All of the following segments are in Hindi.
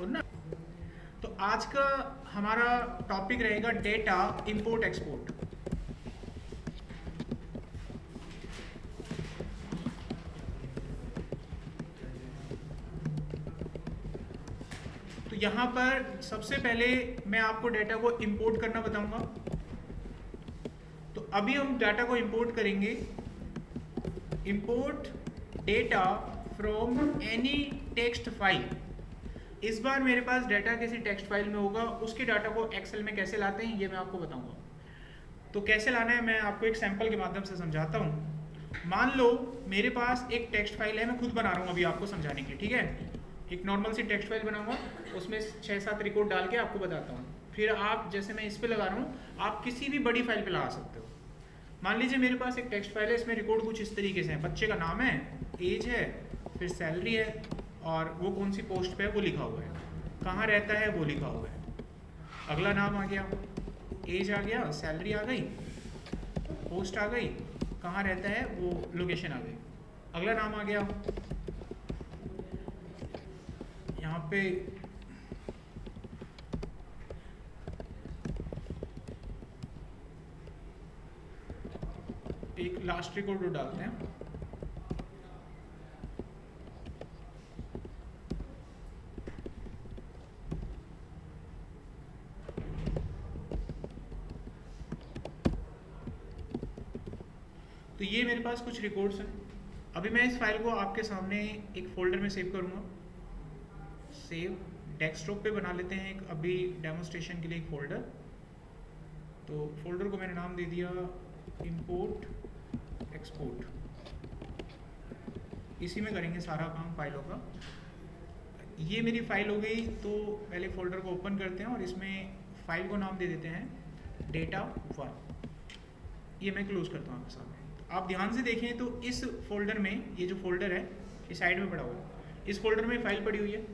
और ना, तो आज का हमारा टॉपिक रहेगा डेटा इंपोर्ट एक्सपोर्ट। तो यहाँ पर सबसे पहले मैं आपको डेटा को इंपोर्ट करना बताऊंगा। तो अभी हम डाटा को इंपोर्ट करेंगे। Import data from any text file. इस बार मेरे पास डाटा किसी टेक्स्ट फाइल में होगा, उसके डाटा को एक्सेल में कैसे लाते हैं ये मैं आपको बताऊंगा। तो कैसे लाना है मैं आपको एक सैंपल के माध्यम से समझाता हूँ। मान लो मेरे पास एक टेक्स्ट फाइल है, मैं खुद बना रहा हूँ अभी आपको समझाने के लिए, ठीक है। एक नॉर्मल सी टेक्स्ट फाइल बनाऊंगा, उसमें 6-7 रिकॉर्ड डाल के आपको बताता हूँ। फिर आप जैसे मैं इस पे लगा रहा हूँ, आप किसी भी बड़ी फाइल पे लगा सकते हो। मान लीजिए मेरे पास एक टेक्स्ट फाइल है, इसमें रिकॉर्ड कुछ इस तरीके से है। बच्चे का नाम है, एज है, फिर सैलरी है, और वो कौन सी पोस्ट पे है वो लिखा हुआ है, कहाँ रहता है वो लिखा हुआ है। अगला नाम आ गया, एज आ गया, सैलरी आ गई, पोस्ट आ गई, कहाँ रहता है वो लोकेशन आ गई। अगला नाम आ गया, यहाँ पे एक लास्ट रिकॉर्ड डालते हैं। तो ये मेरे पास कुछ रिकॉर्ड्स हैं। अभी मैं इस फाइल को आपके सामने एक फोल्डर में सेव करूंगा। सेव डेस्कटॉप पे बना लेते हैं एक अभी डेमोन्स्ट्रेशन के लिए एक फोल्डर। तो फोल्डर को मैंने नाम दे दिया इंपोर्ट एक्सपोर्ट। इसी में करेंगे सारा काम फाइलों का। ये मेरी फाइल हो गई, तो पहले फोल्डर को ओपन करते हैं और इसमें फाइल को नाम दे देते हैं डेटा 1। ये मैं क्लोज करता हूँ आपके सामने। आप ध्यान से देखें तो इस फोल्डर में, ये जो फोल्डर है इस साइड में पड़ा हुआ है, इस फोल्डर में फाइल पड़ी हुई है।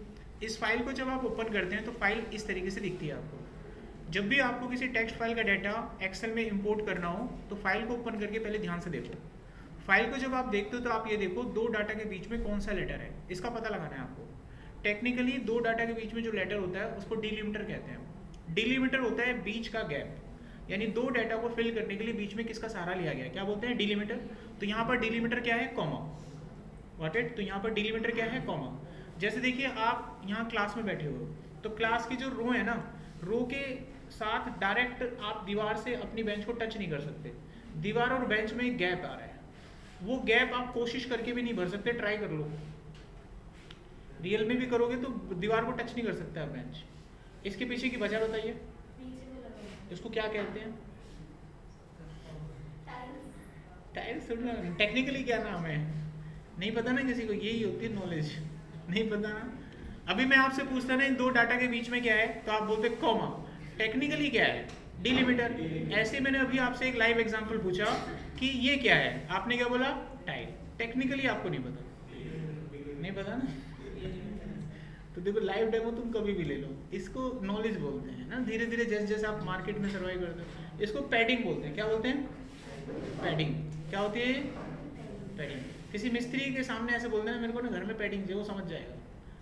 इस फाइल को जब आप ओपन करते हैं तो फाइल इस तरीके से दिखती है आपको। जब भी आपको किसी टेक्स्ट फाइल का डाटा एक्सेल में इंपोर्ट करना हो तो फाइल को ओपन करके पहले ध्यान से देखो। फाइल को जब आप देखते हो तो आप ये देखो दो डाटा के बीच में कौन सा लेटर है, इसका पता लगाना है आपको। टेक्निकली दो डाटा के बीच में जो लेटर होता है उसको डिलिमीटर कहते हैं। डिलिमीटर होता है बीच का गैप, यानी दो डाटा को फिल करने के लिए बीच में किसका सहारा लिया गया है, क्या बोलते हैं, डिलीमीटर। तो यहाँ पर डिलीमीटर क्या है, कॉमा। व्हाट इट, तो यहाँ पर डिलीमीटर क्या है, कॉमा। जैसे देखिए आप यहाँ क्लास में बैठे हो, तो क्लास की जो रो है ना, रो के साथ डायरेक्ट आप दीवार से अपनी बेंच को टच नहीं कर सकते। दीवार और बेंच में एक गैप आ रहा है, वो गैप आप कोशिश करके भी नहीं भर सकते। ट्राई कर लो, रियल में भी करोगे तो दीवार को टच नहीं कर सकते आप बेंच। इसके पीछे की वजह बताइए, इसको क्या कहते हैं, टाइल्स। टेक्निकली क्या नाम है नहीं पता ना किसी को, यही होती है नॉलेज, नहीं पता ना। अभी मैं आपसे पूछता ना इन दो डाटा के बीच में क्या है, तो आप बोलते कॉमा। टेक्निकली क्या है, डिलीमीटर। ऐसे मैंने अभी आपसे एक लाइव एग्जांपल पूछा कि ये क्या है, आपने क्या बोला, टाइल। टेक्निकली आपको नहीं पता, नहीं पता ना। तो देखो लाइव डेमो तुम कभी भी ले लो, इसको नॉलेज बोलते हैं ना। धीरे धीरे जैसे जैसे आप मार्केट में सर्वाइव करते हो, इसको पैडिंग बोलते हैं। क्या बोलते हैं, पैडिंग। क्या होती है पैडिंग। किसी मिस्त्री के सामने ऐसे बोलते हैं मेरे को ना घर में पैडिंग चाहिए, वो समझ जाएगा,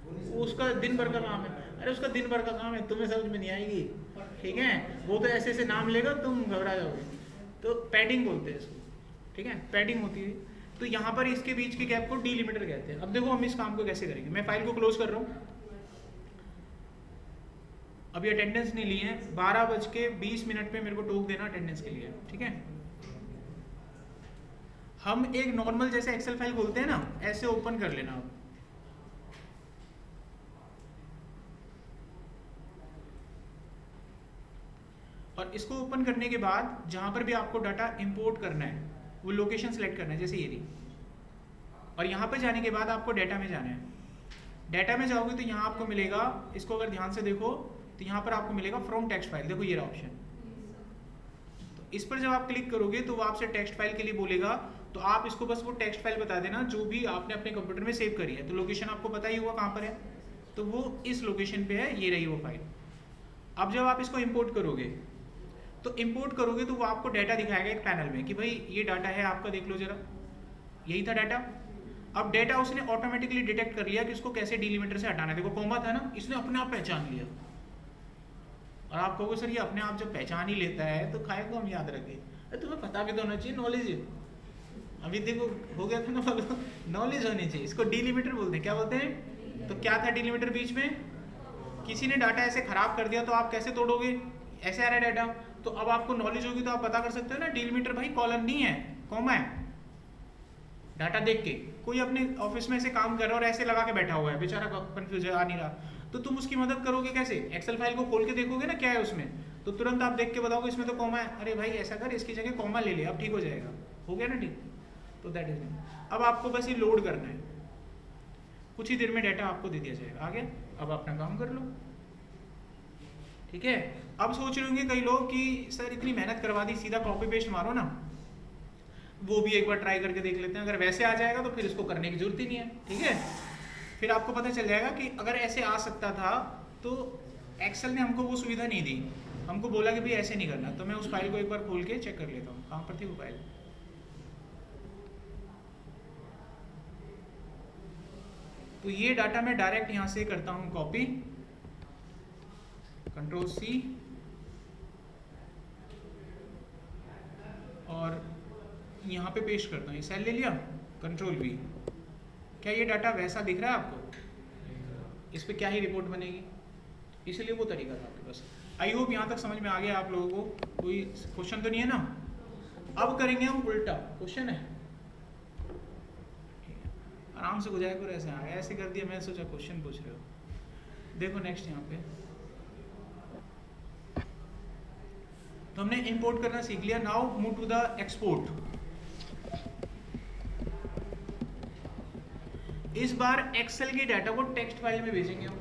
वो उसका दिन भर का काम है। अरे उसका दिन भर का काम है, तुम्हें समझ में नहीं आएगी, ठीक है। वो तो ऐसे ऐसे नाम लेगा तुम घबरा जाओगे। तो पैडिंग बोलते हैं इसको, ठीक है, पैडिंग होती है। तो यहाँ पर इसके बीच के गैप को डिलीमीटर कहते हैं। अब देखो हम इस काम को कैसे करेंगे। मैं फाइल को क्लोज कर रहा हूँ। अभी अटेंडेंस नहीं ली है, 12:20 पे मेरे को टोक देना अटेंडेंस के लिए, ठीक है। हम एक नॉर्मल जैसे एक्सेल फाइल खोलते हैं ना, ऐसे ओपन कर लेना आप। और इसको ओपन करने के बाद जहां पर भी आपको डाटा इंपोर्ट करना है वो लोकेशन सेलेक्ट करना है, जैसे ये रही। और यहाँ पर जाने के बाद आपको डाटा में जाना है। डाटा में जाओगे तो यहाँ आपको मिलेगा, इसको अगर ध्यान से देखो तो यहाँ पर आपको मिलेगा फ्रॉम टेक्स्ट फाइल। देखो ये रहा ऑप्शन। तो इस पर जब आप क्लिक करोगे तो वो आपसे टेक्स्ट फाइल के लिए बोलेगा। तो आप इसको बस वो टेक्स्ट फाइल बता देना जो भी आपने अपने कंप्यूटर में सेव करी है। तो लोकेशन आपको पता ही होगा कहाँ पर है, तो वो इस लोकेशन पे है, ये रही वो फाइल। अब जब आप इसको इंपोर्ट करोगे तो वो आपको डाटा दिखाएगा एक पैनल में कि भाई ये डाटा है आपका, देख लो जरा, यही था डाटा। अब डेटा उसने ऑटोमेटिकली डिटेक्ट कर लिया कि उसको कैसे डिलीमीटर से हटाना है। देखो कॉमा था ना, इसने अपने आप पहचान लिया। और आप कहोगे सर ये अपने आप जब पहचान ही लेता है तो खाए को हम याद रखें। तुम्हें पता भी तो होना चाहिए, नॉलेज। अभी देखो हो गया था ना, नॉलेज होनी चाहिए। इसको डिलीमीटर बोलते हैं। क्या बोलते हैं? तो क्या था डिलीमीटर बीच में? किसी ने डाटा ऐसे खराब कर दिया तो आप कैसे तोड़ोगे? ऐसे आ रहा है डाटा, तो अब आपको नॉलेज होगी तो आप पता कर सकते हो ना डिलीमीटर भाई कॉलन नहीं है, कॉमा है। डाटा देख के कोई अपने ऑफिस में ऐसे काम कर रहा है और ऐसे लगा के बैठा हुआ है, बेचारा कंफ्यूज है, आ नहीं रहा, तो तुम उसकी मदद करोगे कैसे? एक्सेल फाइल को खोल के देखोगे ना क्या है उसमें, तो तुरंत आप देख के बताओगे इसमें तो कॉमा है, अरे भाई ऐसा कर इसकी जगह कॉमा ले ले, अब ठीक हो जाएगा। हो गया ना ठीक? तो दैट इज इट। अब आपको बस ये लोड करना है, कुछ ही देर में डाटा आपको दे दिया जाएगा। आ गया, अब अपना काम कर लो। ठीक है। अब सोच रहे होंगे कई लोग कि सर इतनी मेहनत करवा दी, सीधा कॉपी पेस्ट मारो ना। वो भी एक बार ट्राई करके देख लेते हैं, अगर वैसे आ जाएगा तो फिर इसको करने की जरूरत ही नहीं है। ठीक है, फिर आपको पता चल जाएगा कि अगर ऐसे आ सकता था तो एक्सेल ने हमको वो सुविधा नहीं दी, हमको बोला कि भाई ऐसे नहीं करना। तो मैं उस फाइल को एक बार खोल के चेक कर लेता हूँ कहाँ पर थी वो फाइल। तो ये डाटा मैं डायरेक्ट यहाँ से करता हूँ कॉपी, कंट्रोल सी, और यहाँ पे पेस्ट करता हूँ। ये सेल ले लिया, कंट्रोल वी। क्या ये डाटा वैसा दिख रहा है आपको? इस पे क्या ही रिपोर्ट बनेगी, इसलिए वो तरीका था आपके पास। आई होप यहाँ तक समझ में आ गया आप लोगों को, कोई क्वेश्चन तो नहीं है ना? अब करेंगे हम उल्टा। क्वेश्चन है, आराम से गुजारे करो। ऐसे आ गया, ऐसे कर दिया, मैं सोचा क्वेश्चन पूछ रहे हो। देखो नेक्स्ट यहाँ पे तो हमने इंपोर्ट करना सीख लिया। Now move to the export. इस बार एक्सेल के डाटा को टेक्स्ट फाइल में भेजेंगे हम,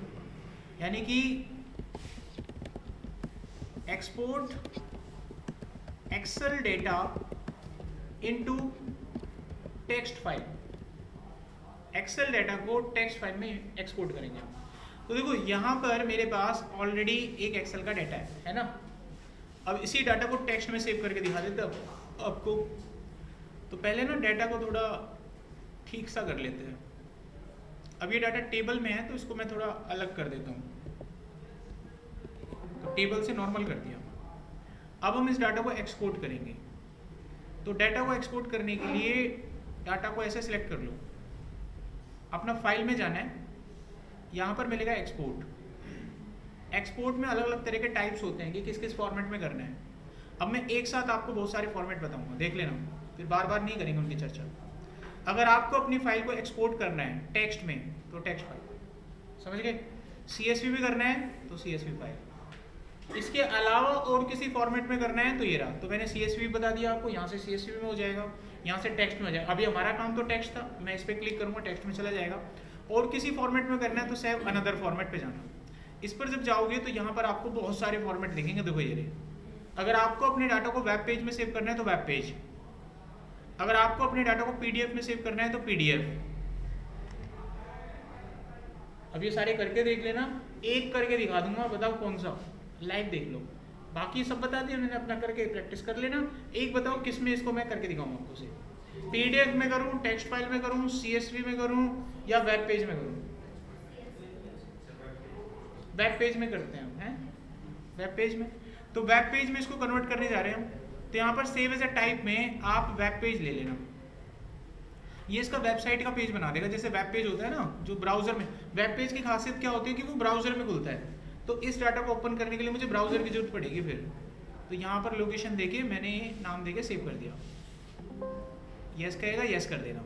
यानी कि export Excel data into text file. Excel data को टेक्स्ट फाइल में एक्सपोर्ट करेंगे हम। तो देखो यहाँ पर मेरे पास ऑलरेडी एक एक्सेल का डाटा है ना। अब इसी डाटा को टेक्स्ट में सेव करके दिखा देते हैं आपको। तो पहले ना डाटा को थोड़ा ठीक सा कर लेते हैं। अब ये डाटा टेबल में है तो इसको मैं थोड़ा अलग कर देता हूँ, तो टेबल से नॉर्मल कर दिया। अब हम इस डाटा को एक्सपोर्ट करेंगे। तो डाटा को एक्सपोर्ट करने के लिए डाटा को ऐसे सिलेक्ट कर लो, अपना फाइल में जाना है, यहाँ पर मिलेगा एक्सपोर्ट। एक्सपोर्ट में अलग अलग तरह के टाइप्स होते हैं कि किस किस फॉर्मेट में करना है। अब मैं एक साथ आपको बहुत सारे फॉर्मेट बताऊंगा, देख लेना, फिर बार बार नहीं करेंगे उनकी चर्चा। अगर आपको अपनी फाइल को एक्सपोर्ट करना है टेक्स्ट में तो टेक्स्ट फाइल, समझ गए? CSV में करना है तो CSV फाइल। इसके अलावा और किसी फॉर्मेट में करना है तो ये रहा। तो मैंने CSV बता दिया आपको, यहाँ से CSV में हो जाएगा, यहाँ से टेक्स्ट में हो जाएगा। अभी हमारा काम तो टेक्स्ट था, मैं इस पर क्लिक करूँगा टेक्स्ट में चला जाएगा। और किसी फॉर्मेट में करना है तो सेव अनदर फॉर्मेट पे जाना। इस पर जब जाओगे तो यहाँ पर आपको बहुत सारे फॉर्मेट दिखेंगे। देखो ये रहे। अगर आपको अपने डाटा को वेब पेज में सेव करना है तो वेब पेज, अगर आपको अपने डाटा को PDF में सेव करना है तो PDF। अब ये सारे करके देख लेना, एक करके दिखा दूंगा, बताओ कौन सा, लाइव देख लो। बाकी सब बता दिया मैंने, अपना करके प्रैक्टिस कर लेना। एक बताओ किस में इसको मैं करके दिखाऊंगा आपको से, PDF में करूं, टेक्स्ट फाइल में करूं, CSV में करूं या वेब पेज में करूं? वेब पेज में करते हैं हम, हैं वेब पेज में। तो वेब पेज में इसको कन्वर्ट करने जा रहे हैं हम। तो यहाँ पर सेव एज अ टाइप में आप वेब पेज ले लेना। ये इसका वेबसाइट का पेज बना देगा, जैसे वेब पेज होता है ना जो ब्राउजर में। वेब पेज की खासियत क्या होती है कि वो ब्राउजर में खुलता है। तो इस डाटा को ओपन करने के लिए मुझे ब्राउजर की जरूरत पड़ेगी फिर। तो यहाँ पर लोकेशन देके मैंने नाम देके सेव कर दिया। यस कहेगा, यस कर देना।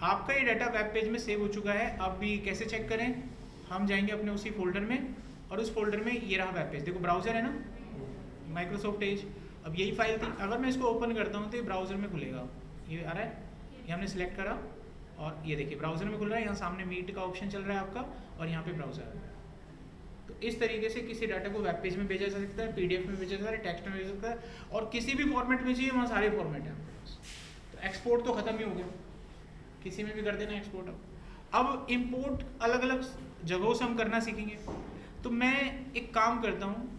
आपका ये डाटा वेब पेज में सेव हो चुका है। अब भी कैसे चेक करें? हम जाएंगे अपने उसी फोल्डर में, और उस फोल्डर में ये रहा वेब पेज। देखो ब्राउजर है ना, माइक्रोसॉफ्ट एज। अब यही फाइल थी, अगर मैं इसको ओपन करता हूँ तो ये ब्राउजर में खुलेगा। ये आ रहा है, ये हमने सिलेक्ट करा और ये देखिए ब्राउजर में खुल रहा है। यहाँ सामने मीट का ऑप्शन चल रहा है आपका, और यहाँ पे ब्राउजर है। तो इस तरीके से किसी डाटा को वेब पेज में भेजा जा सकता है, PDF में भेजा जा सकता है, टेक्स्ट में भेजा जा सकता है, और किसी भी फॉर्मेट में चाहिए वहाँ सारे फॉर्मेट हैं। तो एक्सपोर्ट तो खत्म ही हो गया, किसी में भी कर देना एक्सपोर्ट। अब इम्पोर्ट अलग अलग जगहों से हम करना सीखेंगे। तो मैं एक काम करता हूँ,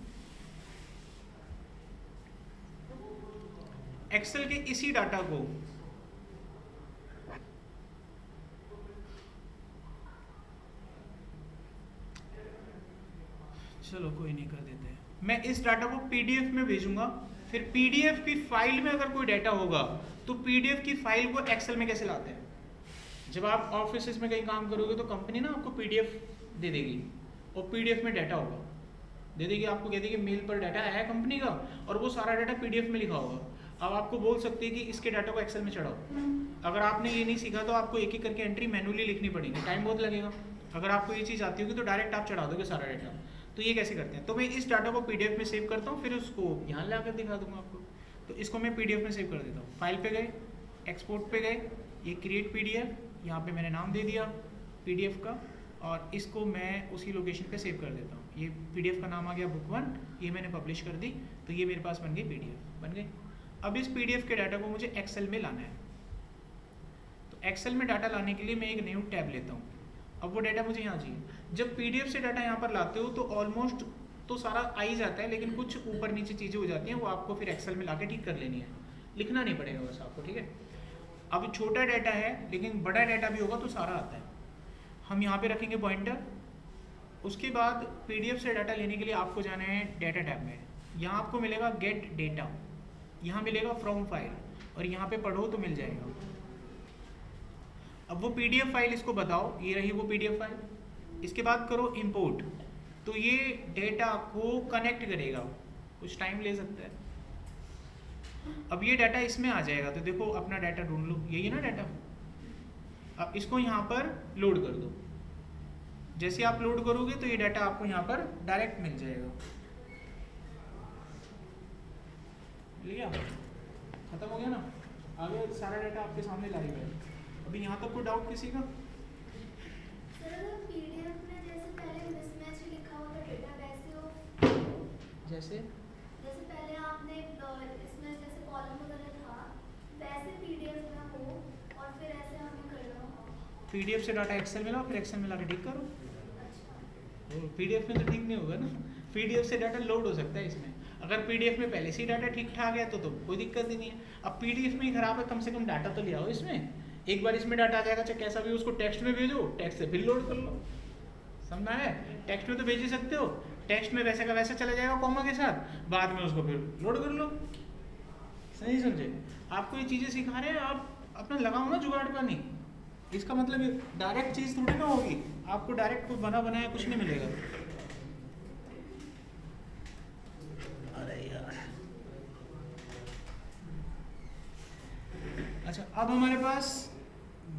एक्सेल के इसी डाटा को चलो कोई नहीं, कर देते हैं। मैं इस डाटा को पीडीएफ में भेजूंगा, फिर पीडीएफ की फाइल में अगर कोई डाटा होगा तो पीडीएफ की फाइल को एक्सेल में कैसे लाते हैं। जब आप ऑफिस में कहीं काम करोगे तो कंपनी ना आपको पीडीएफ दे देगी और पीडीएफ में डाटा होगा, दे देगी आपको, कह देगी मेल पर डाटा आया है कंपनी का और वो सारा डाटा पीडीएफ में लिखा होगा। अब आपको बोल सकते हैं कि इसके डाटा को एक्सेल में चढ़ाओ। अगर आपने ये नहीं सीखा तो आपको एक एक करके एंट्री मैनुअली लिखनी पड़ेगी, टाइम बहुत लगेगा। अगर आपको ये चीज़ आती होगी तो डायरेक्ट आप चढ़ा दोगे सारा डाटा। तो ये कैसे करते हैं, तो मैं इस डाटा को पीडीएफ में सेव करता हूँ, फिर उसको यहाँ ला कर दिखा दूंगा आपको। तो इसको मैं पीडीएफ में सेव कर देता हूँ। फाइल पे गए, एक्सपोर्ट पे गए, ये क्रिएट पीडीएफ, यहाँ पे मैंने नाम दे दिया पीडीएफ का, और इसको मैं उसी लोकेशन पे सेव कर देता हूँ। ये पीडीएफ का नाम आ गया बुक 1, ये मैंने पब्लिश कर दी, तो ये मेरे पास बन गई पीडीएफ, बन गई। अब इस पीडीएफ के डाटा को मुझे एक्सेल में लाना है, तो एक्सेल में डाटा लाने के लिए मैं एक न्यू टैब लेता हूँ। अब वो डाटा मुझे यहाँ चाहिए। जब पीडीएफ से डाटा यहाँ पर लाते हो तो ऑलमोस्ट तो सारा आ ही जाता है, लेकिन कुछ ऊपर नीचे चीज़ें हो जाती हैं, वो आपको फिर एक्सेल में लाके ठीक कर लेनी है, लिखना नहीं पड़ेगा बस आपको, ठीक है। अब छोटा डाटा है लेकिन बड़ा डाटा भी होगा तो सारा आता है। हम यहाँ पे रखेंगे पॉइंटर। उसके बाद पीडीएफ से डाटा लेने के लिए आपको जाना है डाटा टैब में। यहाँ आपको मिलेगा गेट डेटा, यहाँ मिलेगा फ्रॉम फाइल, और यहाँ पे पढ़ो तो मिल जाएगा। अब वो पीडीएफ फाइल इसको बताओ, ये रही वो पीडीएफ फाइल। इसके बाद करो इंपोर्ट, तो ये डेटा को कनेक्ट करेगा, कुछ टाइम ले सकता है। अब ये डाटा इसमें आ जाएगा, तो देखो अपना डाटा ढूंढ लो, यही है ना डाटा। अब इसको यहाँ पर लोड कर दो। जैसे आप लोड करोगे तो ये डाटा आपको यहाँ पर डायरेक्ट मिल जाएगा। मिल गया, खत्म हो गया ना। आगे सारा डाटा आपके सामने लाइव है। अभी यहाँ तक कोई डाउट किसी का? पीडीएफ में जैसे पहले मिसमैच लिखा हुआ था डेटा, वैसे हो जैसे पहले आपने इसमें जैसे कॉलम वगैरह था, वैसे पीडीएफ में हो और फिर ऐसे हमें करना हो। पीडीएफ से डाटा एक्सेल में लाओ, फिर एक्सेल में लाके ठीक करो। अच्छा, पीडीएफ में तो ठीक नहीं होगा ना। पीडीएफ से डाटा लोड हो सकता है इसमें। अगर पीडीएफ में पहले से डाटा ठीक ठाक है तो कोई दिक्कत ही नहीं है। अब पीडीएफ में ही खराब है, कम से कम डाटा तो ले आओ इसमें। एक बार इसमें डाटा आ जाएगा, चाहे कैसा भी, उसको टेक्स्ट में भेजो, टेक्स्ट से फिर लोड कर लो। समझना है? टेक्स्ट में तो भेज ही सकते हो, टेक्स्ट में वैसे का वैसे चला जाएगा कॉमा के साथ, बाद में उसको फिर लोड कर लो। सही समझे? आपको ये चीज़ें सिखा रहे हैं, आप अपना लगाओ ना जुगाड़ का। नहीं, इसका मतलब डायरेक्ट चीज़ थोड़ी ना होगी, आपको डायरेक्ट कोई बना बनाया कुछ नहीं मिलेगा। अरे यार, अच्छा, अब हमारे पास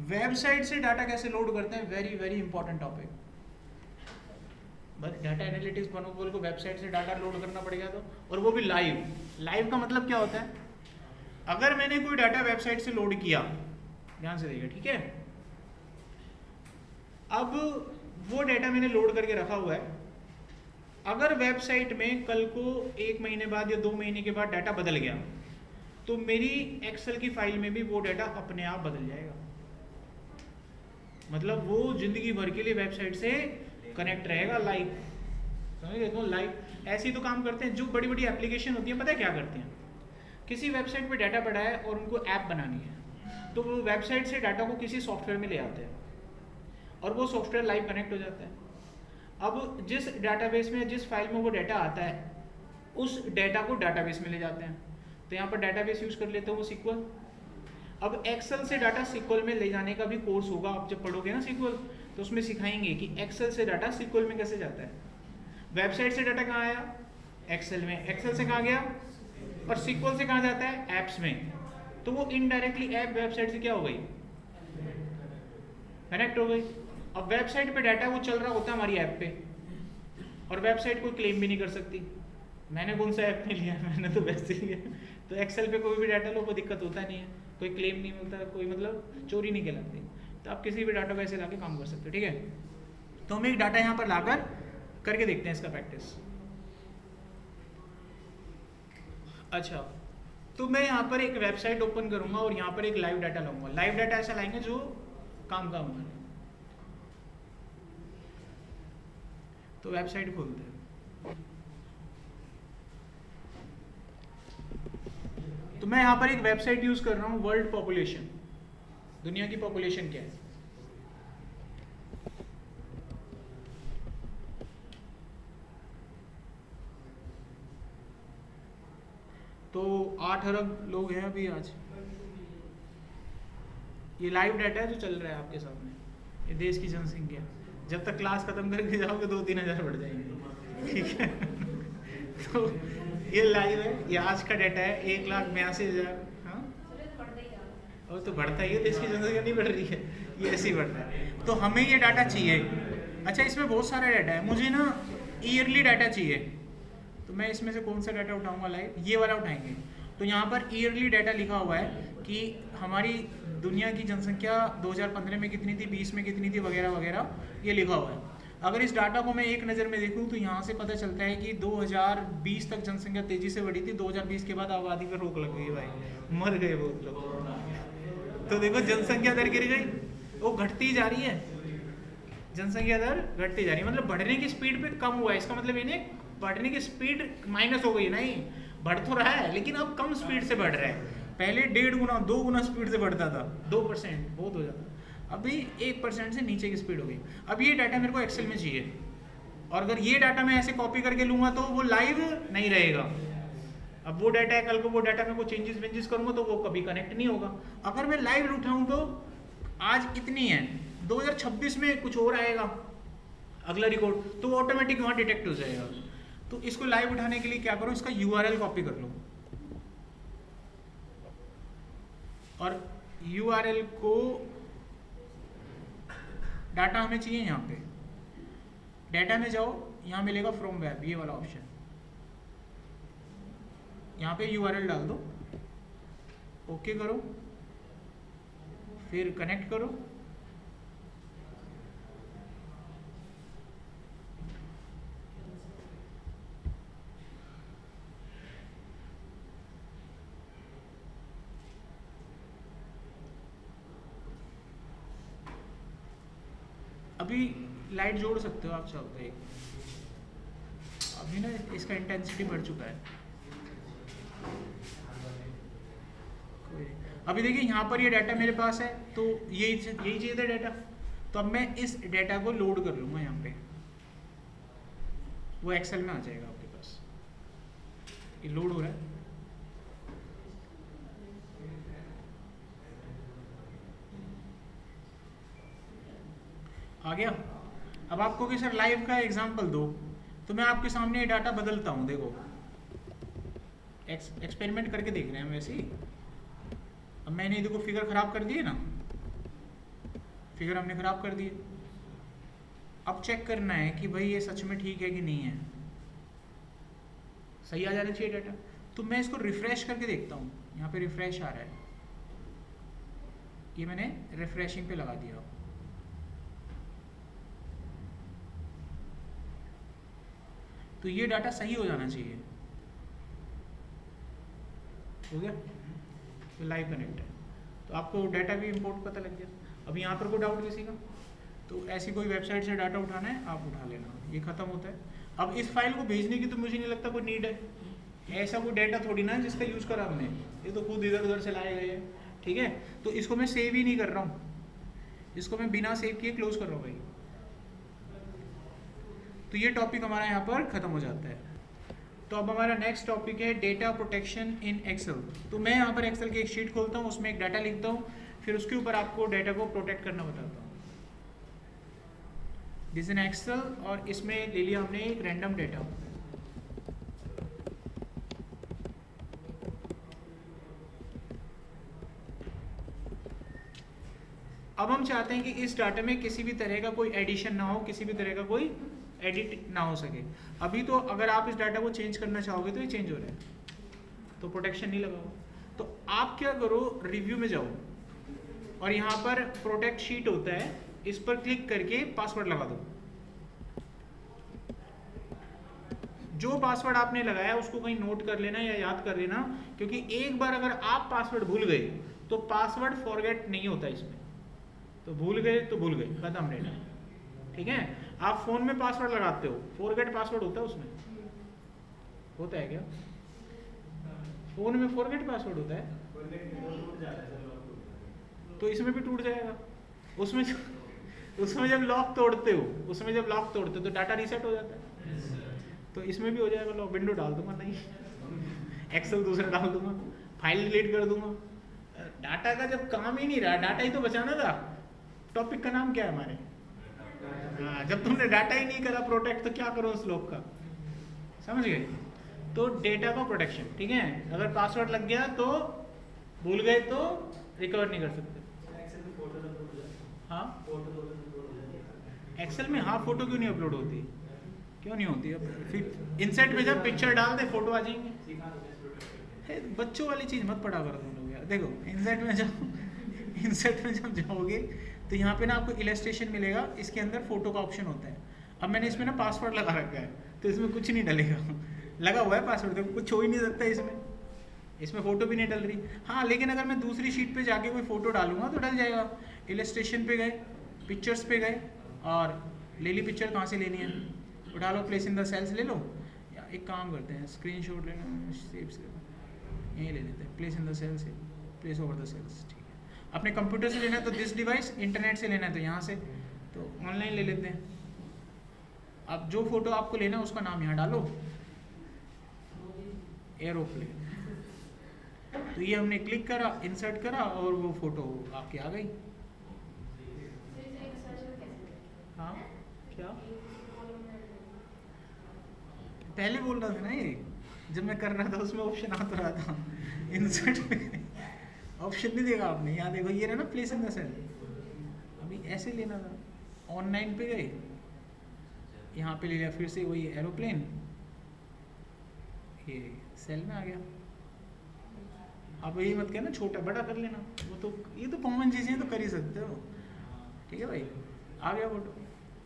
वेबसाइट से डाटा कैसे लोड करते हैं, वेरी वेरी इंपॉर्टेंट टॉपिक। बस डाटा एनालिटिक्स बनोगे को वेबसाइट से डाटा लोड करना पड़ेगा, तो और वो भी लाइव। लाइव का मतलब क्या होता है? अगर मैंने कोई डाटा वेबसाइट से लोड किया, ध्यान से देखिए, ठीक है। अब वो डाटा मैंने लोड करके रखा हुआ है। अगर वेबसाइट में कल को 1 महीने बाद या 2 महीने के बाद डाटा बदल गया, तो मेरी एक्सेल की फाइल में भी वो डाटा अपने आप बदल जाएगा। मतलब वो जिंदगी भर के लिए वेबसाइट से कनेक्ट रहेगा, लाइव। समझ गए? तो लाइव ऐसे ही तो काम करते हैं। जो बड़ी बड़ी एप्लीकेशन होती है, पता है क्या करते हैं? किसी वेबसाइट पे डाटा पड़ा है और उनको ऐप बनानी है, तो वो वेबसाइट से डाटा को किसी सॉफ्टवेयर में ले आते हैं और वो सॉफ्टवेयर लाइव कनेक्ट हो जाता है। अब जिस डाटाबेस में, जिस फाइल में वो डाटा आता है, उस डाटा को डाटाबेस में ले जाते हैं। तो यहाँ पर डाटाबेस यूज कर लेते हो वो सीक्वल। अब एक्सेल से डाटा सीक्वल में ले जाने का भी कोर्स होगा, आप जब पढ़ोगे ना सीक्वल, तो उसमें सिखाएंगे कि एक्सेल से डाटा सीक्वल में कैसे जाता है। वेबसाइट से डाटा कहाँ आया? एक्सेल में। एक्सेल से कहाँ गया? और सीक्वल से कहाँ जाता है? ऐप्स में। तो वो इनडायरेक्टली ऐप वेबसाइट से क्या हो गई? कनेक्ट हो गई। अब वेबसाइट पे डाटा वो चल रहा होता है हमारी ऐप पे, और वेबसाइट कोई क्लेम भी नहीं कर सकती, मैंने कौन सा ऐप में लिया, मैंने तो वैसे ही लिया। तो एक्सेल पे कोई भी डाटा लो, कोई दिक्कत होता नहीं है, कोई क्लेम नहीं मिलता, कोई मतलब चोरी नहीं कहलाती। तो आप किसी भी डाटा वैसे लाके काम कर सकते हो, ठीक है। तो हम एक डाटा यहाँ पर लाकर करके देखते हैं इसका प्रैक्टिस। अच्छा, तो मैं यहाँ पर एक वेबसाइट ओपन करूंगा और यहाँ पर एक लाइव डाटा लाऊंगा। लाइव डाटा ऐसा लाएंगे जो काम का होगा। तो वेबसाइट खोलते हैं। तो मैं यहाँ पर एक वेबसाइट यूज कर रहा हूँ, वर्ल्ड पॉपुलेशन, दुनिया की पॉपुलेशन क्या है। तो 8 अरब लोग हैं अभी आज। ये लाइव डाटा है जो चल रहा है आपके सामने, ये देश की जनसंख्या। जब तक क्लास खत्म करके जाओगे 2-3 हज़ार बढ़ जाएंगे, ठीक है। तो ये लाइव है, ये आज का डाटा है, 1,82,000। हाँ, और तो बढ़ता ही है, देश की जनसंख्या नहीं बढ़ रही है, ये ऐसे ही बढ़ रहा है। तो हमें ये डाटा चाहिए। अच्छा, इसमें बहुत सारा डाटा है, मुझे ना ईयरली डाटा चाहिए। तो मैं इसमें से कौन सा डाटा उठाऊंगा लाइव? ये वाला उठाएंगे। तो यहाँ पर ईयरली डाटा लिखा हुआ है कि हमारी दुनिया की जनसंख्या 2015 में कितनी थी, 20 में कितनी थी, वगैरह वगैरह, ये लिखा हुआ है। अगर इस डाटा को मैं एक नज़र में देखूँ तो यहाँ से पता चलता है कि 2020 तक जनसंख्या तेज़ी से बढ़ी थी, 2020 के बाद आबादी पर रोक लग गई भाई, मर गए बहुत लोग। तो देखो जनसंख्या दर गिर गई, वो घटती जा रही है, जनसंख्या दर घटती जा रही है, मतलब बढ़ने की स्पीड पे कम हुआ है। इसका मतलब ये नहीं बढ़ने की स्पीड माइनस हो गई, नहीं, बढ़ तो रहा है लेकिन अब कम स्पीड से बढ़ रहा है। पहले 1.5 गुना 2 गुना स्पीड से बढ़ता था, 2% बहुत हो जाता, अभी 1% से नीचे की स्पीड हो गई। अब ये डाटा मेरे को एक्सेल में चाहिए, और अगर ये डाटा मैं ऐसे कॉपी करके लूँगा तो वो लाइव नहीं रहेगा। अब वो डाटा है, कल को वो डाटा में कोई चेंजेस वेंजेस करूँगा तो वो कभी कनेक्ट नहीं होगा। अगर मैं लाइव उठाऊँ तो आज इतनी है, 2026 में कुछ और आएगा अगला रिकॉर्ड, तो वो ऑटोमेटिक वहाँ डिटेक्ट हो जाएगा। तो इसको लाइव उठाने के लिए क्या करो, इसका URL कॉपी कर लो, और URL को डाटा हमें चाहिए यहाँ पे, डाटा में जाओ, यहाँ मिलेगा फ्रॉम वेब, ये वाला ऑप्शन, यहाँ पे URL डाल दो, ओके करो, फिर कनेक्ट करो। अभी लाइट जोड़ सकते हो आप चाहो तो, अभी ना इसका इंटेंसिटी बढ़ चुका है। अभी देखिए यहाँ पर ये डाटा मेरे पास है, तो यही चाहिए था डाटा, तो अब मैं इस डाटा को लोड कर लूँगा यहाँ पे, वो एक्सेल में आ जाएगा आपके पास। ये लोड हो रहा है, आ गया। अब आपको कि सर लाइव का एग्जांपल दो, तो मैं आपके सामने ये डाटा बदलता हूँ, देखो एक्सपेरिमेंट करके देख रहे हैं वैसे ही। अब मैंने देखो फिगर खराब कर दिए ना, फिगर हमने खराब कर दिए। अब चेक करना है कि भाई ये सच में ठीक है कि नहीं है, सही आ जाना चाहिए डाटा। तो मैं इसको रिफ्रेश करके देखता हूँ, यहाँ पे रिफ्रेश आ रहा है, ये मैंने रिफ्रेशिंग पे लगा दिया। तो ये डाटा सही हो जाना चाहिए, हो गया, तो लाइव कनेक्ट है। तो आपको डाटा भी इंपोर्ट पता लग गया। अब यहाँ पर कोई डाउट किसी का, तो ऐसी कोई वेबसाइट से डाटा उठाना है आप उठा लेना, ये खत्म होता है। अब इस फाइल को भेजने की तो मुझे नहीं लगता कोई नीड है, ऐसा कोई डाटा थोड़ी ना है जिसका यूज़ करा हमने, ये तो खुद इधर उधर से लाए गए हैं, ठीक है। तो इसको मैं सेव ही नहीं कर रहा हूँ, इसको मैं बिना सेव किए क्लोज कर रहा हूँ भाई। तो ये टॉपिक हमारा यहाँ पर ख़त्म हो जाता है। तो अब हमारा नेक्स्ट टॉपिक है डेटा प्रोटेक्शन इन एक्सेल। तो मैं यहाँ पर एक्सेल की एक शीट खोलता हूँ, उसमें एक डाटा लिखता हूँ, फिर उसके ऊपर आपको डाटा को प्रोटेक्ट करना बताता हूँ। दिस इन एक्सेल, और इसमें ले लिया हमने एक रैंडम डेटा। अब हम चाहते हैं कि इस डाटा में किसी भी तरह का कोई एडिशन ना हो, किसी भी तरह का कोई एडिट ना हो सके। अभी तो अगर आप इस डाटा को चेंज करना चाहोगे तो ये चेंज हो रहा है, तो प्रोटेक्शन नहीं लगा हुआ। तो आप क्या करो, रिव्यू में जाओ और यहाँ पर प्रोटेक्ट शीट होता है, इस पर क्लिक करके पासवर्ड लगा दो। जो पासवर्ड आपने लगाया उसको कहीं नोट कर लेना या याद कर लेना, क्योंकि एक बार अगर आप पासवर्ड भूल गए तो पासवर्ड फॉरगेट नहीं होता इसमें, तो भूल गए तो भूल गए, खत्म डेटा, ठीक है। आप फोन में पासवर्ड लगाते हो, फॉरगेट पासवर्ड होता है उसमें, होता है क्या? फोन में फॉरगेट पासवर्ड होता है, तो इसमें भी टूट जाएगा। उसमें जब लॉक तोड़ते हो, तो डाटा रीसेट हो जाता है, तो इसमें भी हो जाएगा लॉक। विंडो डाल दूंगा, नहीं एक्सेल दूसरा डाल दूंगा, फाइल डिलीट कर दूंगा। डाटा का जब काम ही नहीं रहा, डाटा ही तो बचाना था। टॉपिक का नाम क्या है हमारे? हाँ, जब तुमने डाटा ही नहीं करा प्रोटेक्ट तो क्या करो उस लोग का, समझ गए? तो डेटा का प्रोटेक्शन, ठीक है। अगर पासवर्ड लग गया तो भूल गए तो रिकवर नहीं कर सकते। हाँ एक्सेल में, हाँ फोटो क्यों नहीं अपलोड होती? क्यों नहीं होती? अब फिर इंसर्ट में जब पिक्चर डाल दे फोटो आ जाएंगे। बच्चों वाली चीज़ मत पढ़ा करो तुम लोग यार। देखो इंसर्ट में जब जाओगे तो यहाँ पे ना आपको इलस्ट्रेशन मिलेगा, इसके अंदर फोटो का ऑप्शन होता है। अब मैंने इसमें ना पासवर्ड लगा रखा है तो इसमें कुछ नहीं डलेगा। लगा हुआ है पासवर्ड, तो कुछ हो ही नहीं सकता इसमें फोटो भी नहीं डल रही। हाँ लेकिन अगर मैं दूसरी शीट पे जाके कोई फोटो डालूंगा तो डल जाएगा। इलस्ट्रेशन पे गए, पिक्चर्स पे गए और ले ली पिक्चर। कहाँ से लेनी है? उठा लो, प्लेस इन द सेल्स ले लो, या एक काम करते हैं स्क्रीनशॉट लेना, सेव से यहीं ले लेते हैं, place in the cells, place over the cells, ठीक है। अपने कंप्यूटर से लेना है तो दिस डिवाइस, इंटरनेट से लेना है तो यहाँ से, तो ऑनलाइन ले लेते हैं। अब जो फोटो आपको लेना है उसका नाम यहाँ डालो, एरोप्लेन। तो ये हमने क्लिक करा, इंसर्ट करा और वो फोटो आपकी आ गई। हाँ क्या पहले बोल रहा था ना ये, जब मैं कर रहा था उसमें ऑप्शन आ तो रहा था। इंसर्ट में ऑप्शन नहीं देखा आपने? यहाँ देखो ये रहा ना, प्लेस इन द सेल। अभी ऐसे लेना था, ऑनलाइन पे गए, यहाँ पे ले लिया, फिर से वही एरोप्लेन, ये सेल में आ गया। आप यही मत कहना छोटा बड़ा कर लेना, वो तो ये तो कॉमन चीज़ें तो कर ही सकते हो, ठीक है भाई। आ गया फोटो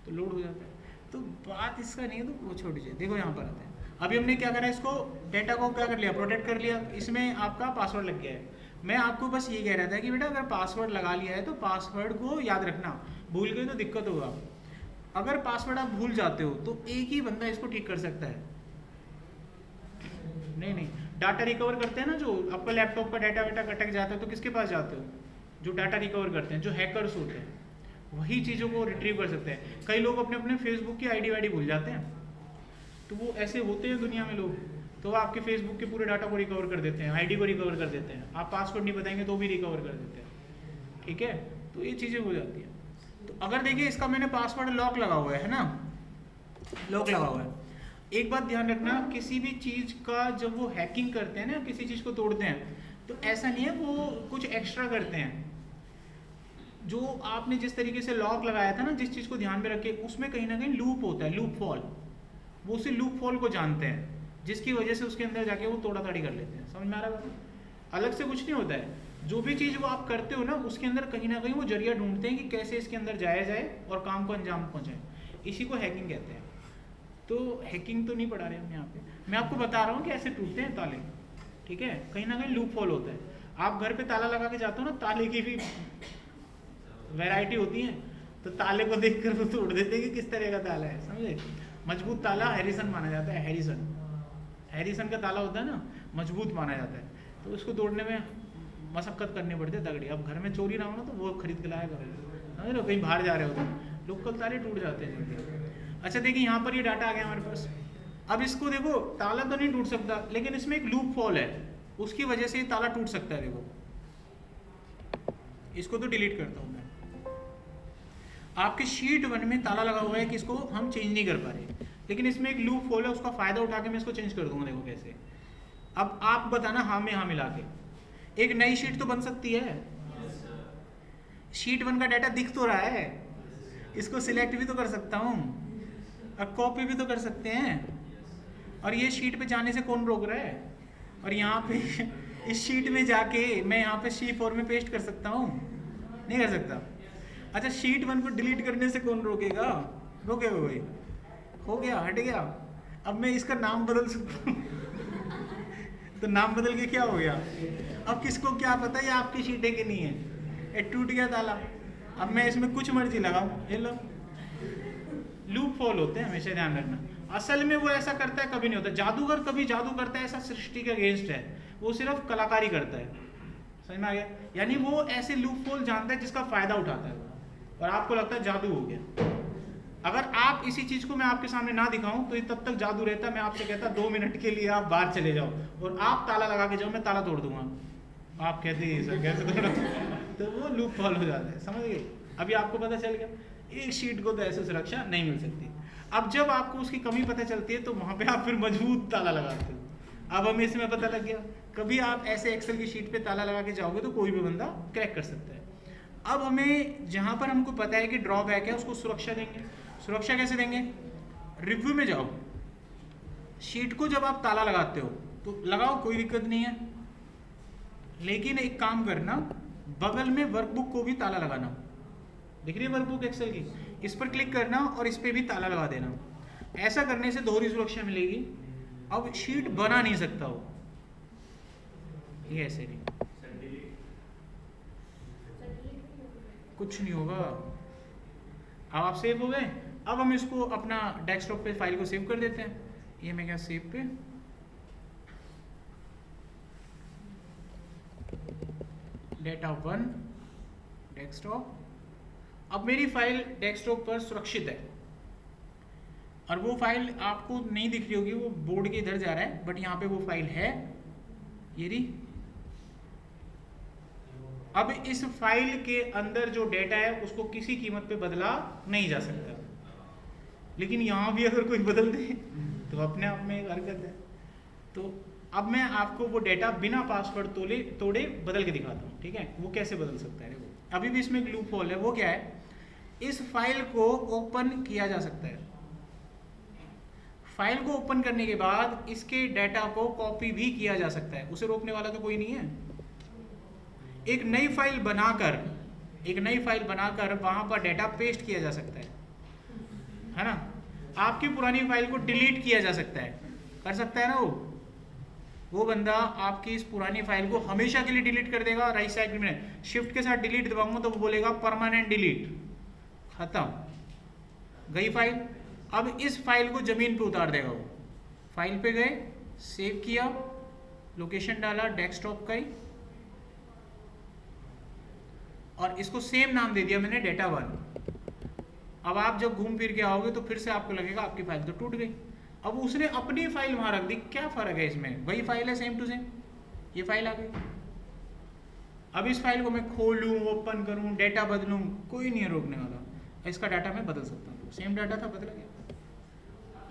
तो लोड हो जाता है। तो बात इसका नहीं है, तो वो छोटी चीज़। देखो यहाँ पर आते हैं, अभी हमने क्या करा, इसको डेटा को क्या कर लिया, प्रोटेक्ट कर लिया। इसमें आपका पासवर्ड लग गया है। मैं आपको बस ये कह रहा था कि बेटा अगर पासवर्ड लगा लिया है तो पासवर्ड को याद रखना, भूल गए तो दिक्कत होगा। अगर पासवर्ड आप भूल जाते हो तो एक ही बंदा इसको ठीक कर सकता है। नहीं डाटा रिकवर करते हैं ना, जो आपका लैपटॉप का डाटा वाटा कटक जाता है तो किसके पास जाते हो? जो डाटा रिकवर करते हैं, जो हैकर्स होते हैं, वही चीज़ों को रिट्रीव कर सकते हैं। कई लोग अपने अपने फेसबुक की आईडी वाईडी भूल जाते हैं, तो वो ऐसे होते हैं दुनिया में लोग, तो वो आपके फेसबुक के पूरे डाटा को रिकवर कर देते हैं, आईडी को रिकवर कर देते हैं। आप पासवर्ड नहीं बताएंगे तो भी रिकवर कर देते हैं, ठीक है। तो ये चीज़ें हो जाती हैं। तो अगर देखिए इसका मैंने पासवर्ड लॉक लगा हुआ है ना, लॉक लगा हुआ है। एक बात ध्यान रखना, किसी भी चीज़ का जब वो हैकिंग करते हैं ना, किसी चीज़ को तोड़ते हैं, तो ऐसा नहीं है वो कुछ एक्स्ट्रा करते हैं। जो आपने जिस तरीके से लॉक लगाया था ना, जिस चीज़ को ध्यान में रखे, उसमें कहीं ना कहीं लूप होता है, लूप फॉल। वो उसी लूप फॉल को जानते हैं, जिसकी वजह से उसके अंदर जाके वो तोड़ा ताड़ी कर लेते हैं। समझ में आ रहा है? अलग से कुछ नहीं होता है। जो भी चीज़ वो आप करते हो ना, उसके अंदर कहीं ना कहीं वो जरिया ढूंढते हैं कि कैसे इसके अंदर जाया जाए और काम को अंजाम पहुँचाए। इसी को हैकिंग कहते हैं। तो हैकिंग तो नहीं पढ़ा रहे हम यहाँ पे, मैं आपको बता रहा हूँ कि ऐसे टूटते हैं ताले, ठीक है। कहीं ना कहीं लूप फॉल होता है। आप घर पे ताला लगा के जाते हो ना, ताले की भी वैरायटी होती है, तो ताले को देखकर वो तोड़ देते हैं कि किस तरह का ताला है, समझे। मजबूत ताला हैरिसन माना जाता है, हैरिसन का ताला होता है ना, मजबूत माना जाता है। तो उसको तोड़ने में मशक्कत करनी पड़ती है तगड़ी। अब घर में चोरी ना हो ना तो वो खरीद के लाएगा, समझ लो। कहीं बाहर जा रहे हो तो लोकल ताले टूट जाते हैं जल्दी। अच्छा देखिए यहाँ पर ये डाटा आ गया हमारे पास। अब इसको देखो, ताला तो नहीं टूट सकता, लेकिन इसमें एक लूप फॉल है, उसकी वजह से ये ताला टूट सकता है। देखो इसको तो डिलीट करता हूँ मैं। आपके शीट 1 में ताला लगा हुआ है कि इसको हम चेंज नहीं कर पा रहे, लेकिन इसमें एक लूप होल है, उसका फायदा उठा के मैं इसको चेंज कर दूंगा। देखो कैसे। अब आप बताना हाँ में हाँ मिला के एक नई शीट तो बन सकती है। शीट 1 का डाटा दिख तो रहा है, इसको सिलेक्ट भी तो कर सकता हूँ, अब कॉपी भी तो कर सकते हैं। और ये शीट पे जाने से कौन रोक रहा है? और यहाँ पे इस शीट में जाके मैं यहाँ पे C4 में पेस्ट कर सकता हूँ? नहीं कर सकता। अच्छा शीट 1 को डिलीट करने से कौन रोकेगा? रोकेगा कोई? हो गया, हट गया। अब मैं इसका नाम बदल सकता हूँ तो नाम बदल के क्या हो गया? अब किसको क्या पता ये आपकी शीट है कि नहीं है? ये टूट गया ताला। अब मैं इसमें कुछ मर्जी लगाऊं, ये लो। लूप फॉल होते हैं, हमेशा ध्यान रखना। असल में वो ऐसा करता है कभी नहीं होता। जादूगर कभी जादू करता है ऐसा सृष्टि के अगेंस्ट है, वो सिर्फ कलाकारी करता है। समझ में आ गया? यानी वो ऐसे लूप फॉल जानता है जिसका फायदा उठाता है और आपको लगता है जादू हो गया। अगर आप इसी चीज को मैं आपके सामने ना दिखाऊं तो ये तब तक जादू रहता, मैं आपसे कहता 2 मिनट के लिए आप बाहर चले जाओ और आप ताला लगा के जाओ, मैं ताला तोड़ दूंगा। आप कहते हैं सर कैसे तोड़ा, तो वो लूप फॉल हो जाता है, समझ गए। अभी आपको पता चल गया एक शीट को तो ऐसे सुरक्षा नहीं मिल सकती। अब जब आपको उसकी कमी पता चलती है तो वहां पे आप फिर मजबूत ताला लगाते हो। अब हमें इसमें पता लग गया, कभी आप ऐसे एक्सेल की शीट पे ताला लगा के जाओगे तो कोई भी बंदा क्रैक कर सकता है। अब हमें जहां पर हमको पता है कि ड्रॉबैक है उसको सुरक्षा देंगे। सुरक्षा कैसे देंगे? रिव्यू में जाओ, शीट को जब आप ताला लगाते हो तो लगाओ, कोई दिक्कत नहीं है, लेकिन एक काम करना, बगल में वर्कबुक को भी ताला लगाना। दिख रही है वर्कबुक एक्सेल की, इस पर क्लिक करना और इस पे भी ताला लगा देना। ऐसा करने से दोहरी सुरक्षा मिलेगी। अब शीट बना नहीं सकता हो, ये ऐसे नहीं, कुछ नहीं होगा। अब आप सेव हो गए। अब हम इसको अपना डेस्कटॉप पे फाइल को सेव कर देते हैं। ये मैं क्या सेव पे data1 डेस्कटॉप। अब मेरी फाइल डेस्कटॉप पर सुरक्षित है और वो फाइल आपको नहीं दिख रही होगी, वो बोर्ड के इधर जा रहा है, बट यहाँ पे वो फाइल है, ये रही। अब इस फाइल के अंदर जो डेटा है उसको किसी कीमत पे बदला नहीं जा सकता, लेकिन यहाँ भी अगर कोई बदल दे तो अपने आप में एक हरकत है। तो अब मैं आपको वो डेटा बिना पासवर्ड तोड़े बदल के दिखाता हूँ, ठीक है। वो कैसे बदल सकता है, वो अभी भी इसमें एक लूप होल है। वो क्या है, इस फाइल को ओपन किया जा सकता है। फाइल को ओपन करने के बाद इसके डेटा को कॉपी भी किया जा सकता है, उसे रोकने वाला तो कोई नहीं है। एक नई फाइल बनाकर वहां पर डेटा पेस्ट किया जा सकता है ना। आपकी पुरानी फाइल को डिलीट किया जा सकता है, कर सकता है ना वो बंदा आपकी इस पुरानी फाइल को हमेशा के लिए डिलीट कर देगा। राइट साइड में शिफ्ट के साथ डिलीट दबाऊंगा तो वो बोलेगा परमानेंट डिलीट, खत्म, गई फाइल। अब इस फाइल को जमीन पे उतार देगा वो। फाइल पे गए, सेव किया, लोकेशन डाला डेस्कटॉप का ही, और इसको सेम नाम दे दिया मैंने data1। अब आप जब घूम फिर के आओगे तो फिर से आपको लगेगा आपकी फाइल तो टूट गई। अब उसने अपनी फाइल वहां रख दी, क्या फर्क है इसमें, वही फाइल है सेम टू सेम, ये फाइल आ गई। अब इस फाइल को मैं खोलूं, ओपन करूं, डेटा बदलूं, कोई नहीं है रोकने वाला। इसका डाटा मैं बदल सकता हूँ, सेम डाटा था बदल गया,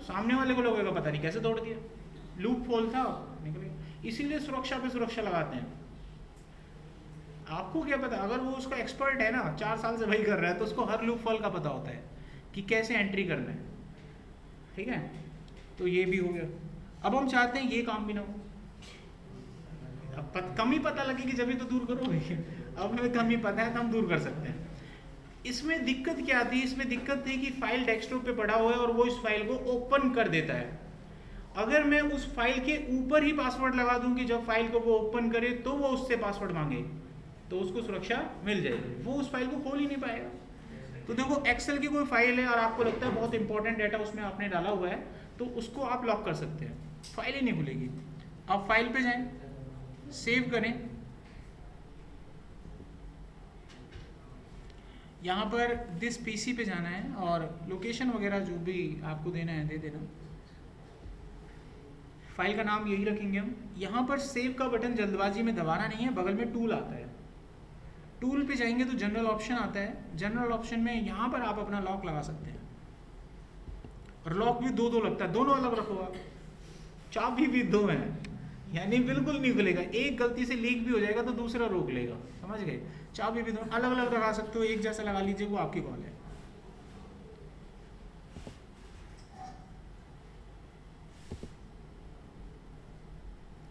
सामने वाले को लगेगा पता नहीं कैसे तोड़ दिया, लूप होल था, निकल गया। इसीलिए सुरक्षा पे सुरक्षा लगाते हैं। आपको क्या पता, अगर वो उसका एक्सपर्ट है ना, 4 साल से वही कर रहा है, तो उसको हर लूप होल का पता होता है कि कैसे एंट्री करना है, ठीक है। तो ये भी हो गया। अब हम चाहते हैं ये काम भी ना हो। अब कमी पता लगेगी जब भी तो दूर करोगे। अब हमें कमी पता है तो हम दूर कर सकते हैं। इसमें दिक्कत क्या थी, इसमें दिक्कत थी कि फाइल डेस्कटॉप पे पड़ा हुआ है और वो इस फाइल को ओपन कर देता है। अगर मैं उस फाइल के ऊपर ही पासवर्ड लगा दूं कि जब फाइल को वो ओपन करे तो वो उससे पासवर्ड मांगे, तो उसको सुरक्षा मिल जाएगी, वो उस फाइल को खोल ही नहीं पाएगा। तो देखो एक्सेल की कोई फाइल है और आपको लगता है बहुत इंपॉर्टेंट डाटा उसमें आपने डाला हुआ है, तो उसको आप लॉक कर सकते हैं, फाइल ही नहीं खुलेगी। आप फाइल पे जाएं, सेव करें, यहाँ पर दिस पीसी पे जाना है और लोकेशन वगैरह जो भी आपको देना है दे देना। फाइल का नाम यही रखेंगे हम। यहाँ पर सेव का बटन जल्दबाजी में दबाना नहीं है, बगल में टूल आता है, टूल पे जाएंगे तो जनरल ऑप्शन आता है। जनरल ऑप्शन में यहाँ पर आप अपना लॉक लगा सकते हैं, और लॉक भी दो लगता है, दोनों अलग रखो आप। चाबी भी 2 है, यानी बिल्कुल नहीं खुलेगा, एक गलती से लीक भी हो जाएगा तो दूसरा रोक लेगा, समझ गए। चाबी भी 2 अलग अलग लगा सकते हो, एक जैसा लगा लीजिए, वो आपकी कॉल है।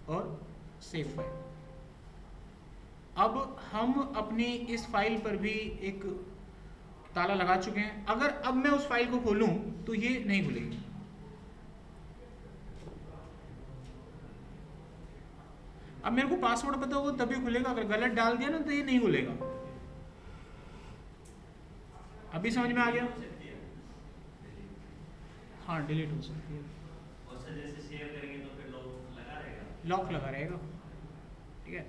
और सेव फाइल। अब हम अपनी इस फाइल पर भी एक ताला लगा चुके हैं। अगर अब मैं उस फाइल को खोलूं तो ये नहीं खुलेगी। अब मेरे को पासवर्ड पता होगा तभी खुलेगा, अगर गलत डाल दिया ना तो ये नहीं खुलेगा। अभी समझ में आ गया? हाँ, डिलीट हो सकती है, लॉक लगा रहेगा, ठीक है।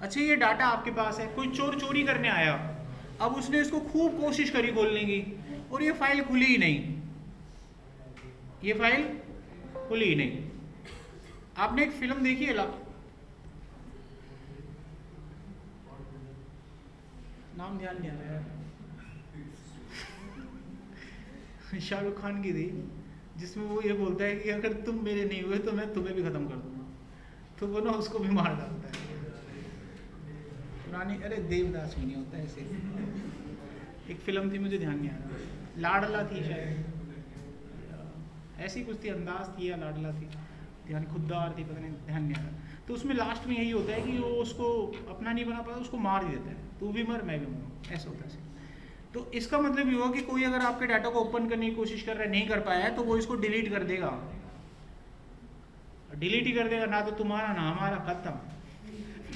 अच्छा, ये डाटा आपके पास है, कोई चोर चोरी करने आया, अब उसने इसको खूब कोशिश करी खोलने की और ये फाइल खुली ही नहीं, ये फाइल खुली ही नहीं। आपने एक फिल्म देखी है, नाम ध्यान नहीं आ रहा है, शाहरुख खान की थी, जिसमें वो ये बोलता है कि अगर तुम मेरे नहीं हुए तो मैं तुम्हें भी खत्म कर दूंगा, तो वो ना उसको भी मार डालता है। पुरानी, अरे देवदास भी नहीं होता ऐसे, एक फिल्म थी मुझे ध्यान नहीं आ रहा, लाडला थी शायद, ऐसी कुछ थी, अंदाज थी या लाडला थी, ध्यान, खुद्दार थी, पता नहीं, ध्यान नहीं आ रहा। तो उसमें लास्ट में यही होता है कि वो उसको अपना नहीं बना पाता, उसको मार ही देता है, तू भी मर मैं भी मरूँ, ऐसा होता है। तो इसका मतलब ये हुआ कि कोई अगर आपके डाटा को ओपन करने की कोशिश कर रहा है, नहीं कर पाया है, तो वो इसको डिलीट कर देगा, डिलीट ही कर देगा, ना तो तुम्हारा ना हमारा, खत्म,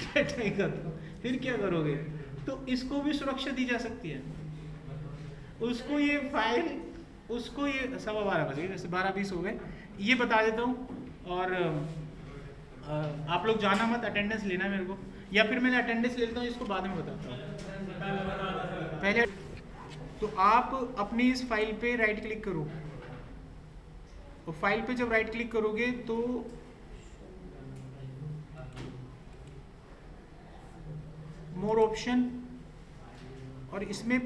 डाटा ही खत्म। फिर क्या करोगे? तो इसको भी सुरक्षा दी जा सकती है, उसको ये फाइल, उसको ये 12:15 बजे, जैसे 12:20 हो गए, ये बता देता हूँ। और आप लोग जाना मत, अटेंडेंस लेना मेरे को, या फिर मैं अटेंडेंस ले लेता हूँ, इसको बाद में बताता हूँ। पहले तो आप अपनी इस फाइल पे राइट क्लिक करो, और फाइल पे जब राइट क्लिक करोगे तो मोर ऑप्शन, और इसमें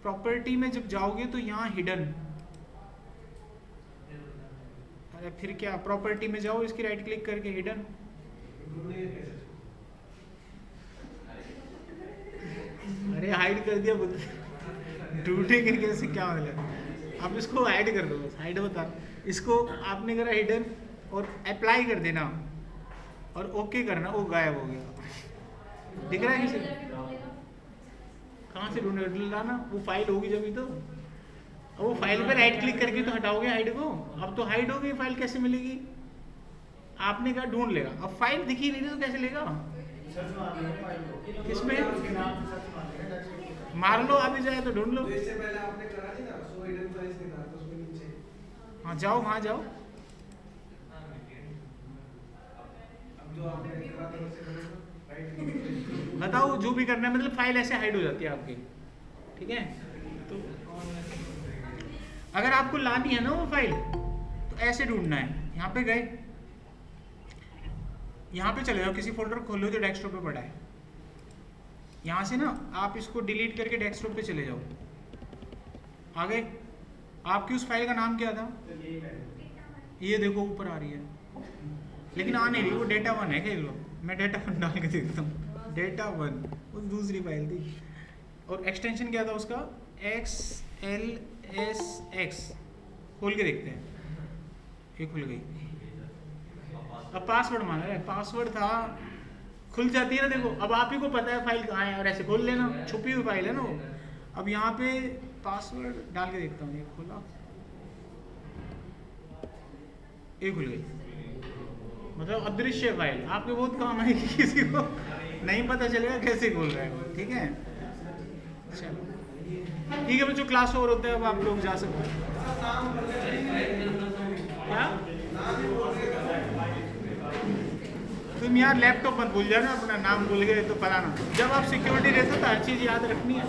प्रॉपर्टी में जब जाओगे तो यहाँ हिडन, अरे फिर क्या, प्रॉपर्टी में जाओ, इसकी राइट क्लिक करके हिडन, अरे हाइड कर दिया, ढूंढेंगे कैसे, क्या मतलब, आप इसको हाइड कर दो, बस हाइड होता, इसको आपने करा हिडन और अप्लाई कर देना और ओके करना, वो गायब हो गया। दिख रहा है किसी, कहाँ से ढूंढे लाना, वो फाइल होगी जब ही तो, अब वो फाइल पे राइट क्लिक करके तो हटाओगे हाइड को, अब तो हाइड हो गई, फाइल कैसे मिलेगी? आपने कहा ढूंढ लेगा, अब फाइल दिखी नहीं तो कैसे लेगा? किसमें मार लो, आ भी जाए तो ढूंढ लो। तो इससे पहले आपने करा नहीं था, सो हिडन फाइल्स नहीं था, तो उसमें नीचे, हाँ जाओ, वहाँ जाओ, अब जो आपने करा था उससे करो, राइट बताओ जो भी करना है, मतलब फाइल ऐसे हाइड हो जाती है आपकी, ठीक है। तो अगर आपको लानी है ना वो फाइल, तो ऐसे ढूंढना है, यहाँ पे गए, यहाँ पे चले जाओ, किसी फोल्डर खोलो जो डेस्कटॉप पे पड़ा है, यहाँ से ना आप इसको डिलीट करके डेस्कटॉप पे चले जाओ, आगे आपकी उस फाइल का नाम क्या था? ये देखो ऊपर आ रही है, लेकिन आ नहीं रही, वो data1 है, खेल लो, मैं data1 डाल के देखता हूँ, data1 वो दूसरी फाइल थी, और एक्सटेंशन क्या था उसका? XLSX, खोल के देखते हैं, ये खुल गई। अब पासवर्ड मांग रहा है, पासवर्ड था, खुल जाती है ना, देखो अब आप ही को पता है फाइल कहाँ है, और ऐसे खोल लेना, छुपी हुई फाइल है ना वो। अब यहाँ पे पासवर्ड डाल के देखता हूँ, ये खोला, ये खुल गई, मतलब अदृश्य फाइल, आपके बहुत काम है, किसी को नहीं पता चलेगा कैसे खोल रहा है, ठीक है। चलो ठीक है बच्चों, क्लास ओवर होता है, अब आप लोग जा सकते हैं। क्या तुम यार लैपटॉप मत भूल जाना, अपना नाम भूल गए तो फलाना, जब आप सिक्योरिटी रहते हो तो हर चीज़ याद रखनी है।